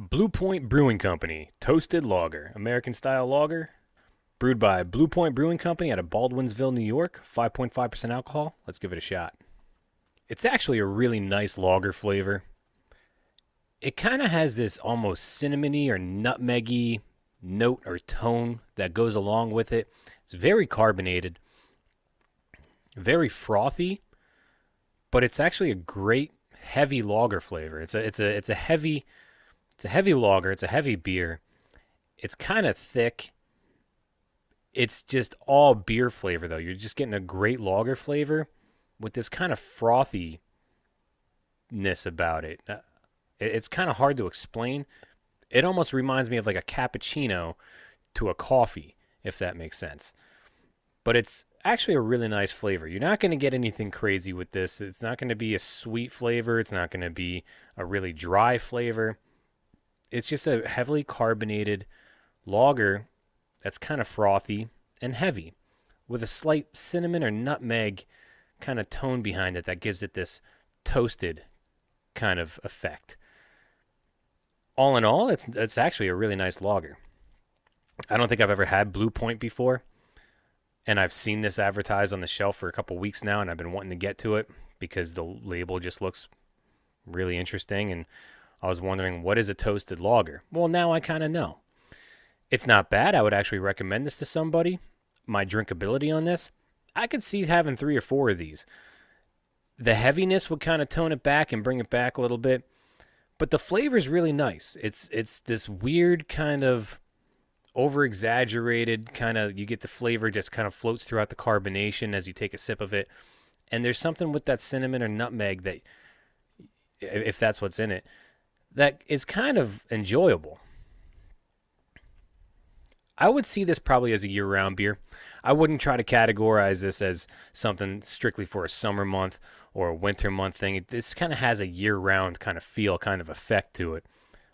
Blue Point Brewing Company, Toasted Lager, American style lager, brewed by Blue Point Brewing Company out of Baldwinsville, New York, 5.5% alcohol. Let's give it a shot. It's actually a really nice lager flavor. It kind of has this almost cinnamony or nutmeggy note or tone that goes along with it. It's very carbonated, very frothy, but it's actually a great heavy lager flavor. It's a heavy lager. It's a heavy beer. It's kind of thick. It's just all beer flavor though. You're just getting a great lager flavor with this kind of frothiness about it. It's kind of hard to explain. It almost reminds me of like a cappuccino to a coffee, if that makes sense. But it's actually a really nice flavor. You're not going to get anything crazy with this. It's not going to be a sweet flavor. It's not going to be a really dry flavor. It's just a heavily carbonated lager that's kind of frothy and heavy with a slight cinnamon or nutmeg kind of tone behind it that gives it this toasted kind of effect. All in all, it's actually a really nice lager. I don't think I've ever had Blue Point before, and I've seen this advertised on the shelf for a couple weeks now, and I've been wanting to get to it because the label just looks really interesting, and I was wondering, what is a toasted lager? Well, now I kind of know. It's not bad. I would actually recommend this to somebody. My drinkability on this, I could see having 3 or 4 of these. The heaviness would kind of tone it back and bring it back a little bit, but the flavor is really nice. It's this weird kind of over-exaggerated kind of, you get the flavor just kind of floats throughout the carbonation as you take a sip of it. And there's something with that cinnamon or nutmeg that, if that's what's in it, that is kind of enjoyable. I would see this probably as a year-round beer. I wouldn't try to categorize this as something strictly for a summer month or a winter month thing. This kind of has a year-round kind of feel, kind of effect to it.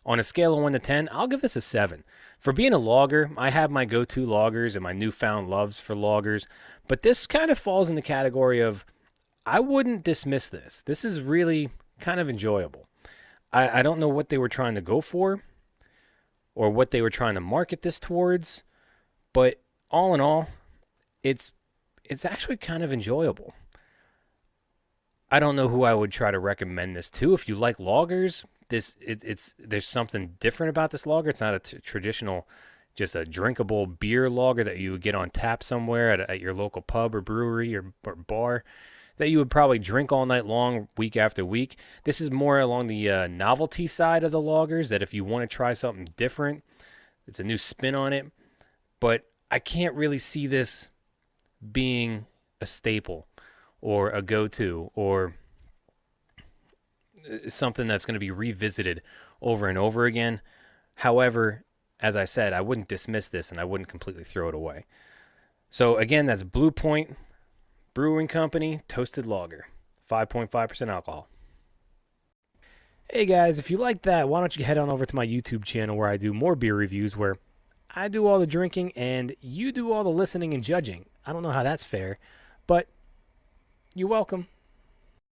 On a scale of 1 to 10, I'll give this a 7. For being a lager, I have my go-to lagers and my newfound loves for lagers, but this kind of falls in the category of, I wouldn't dismiss this. This is really kind of enjoyable. I don't know what they were trying to go for or what they were trying to market this towards, but all in all, it's actually kind of enjoyable. I don't know who I would try to recommend this to. If you like lagers, there's something different about this lager. It's not a traditional, just a drinkable beer lager that you would get on tap somewhere at your local pub or brewery or bar that you would probably drink all night long, week after week. This is more along the novelty side of the lagers, that if you want to try something different, it's a new spin on it. But I can't really see this being a staple or a go-to or something that's going to be revisited over and over again. However, as I said, I wouldn't dismiss this and I wouldn't completely throw it away. So again, that's Blue Point Brewing Company Toasted Lager, 5.5% alcohol. Hey guys, if you like that, why don't you head on over to my YouTube channel where I do more beer reviews, where I do all the drinking and you do all the listening and judging. I don't know how that's fair, but you're welcome.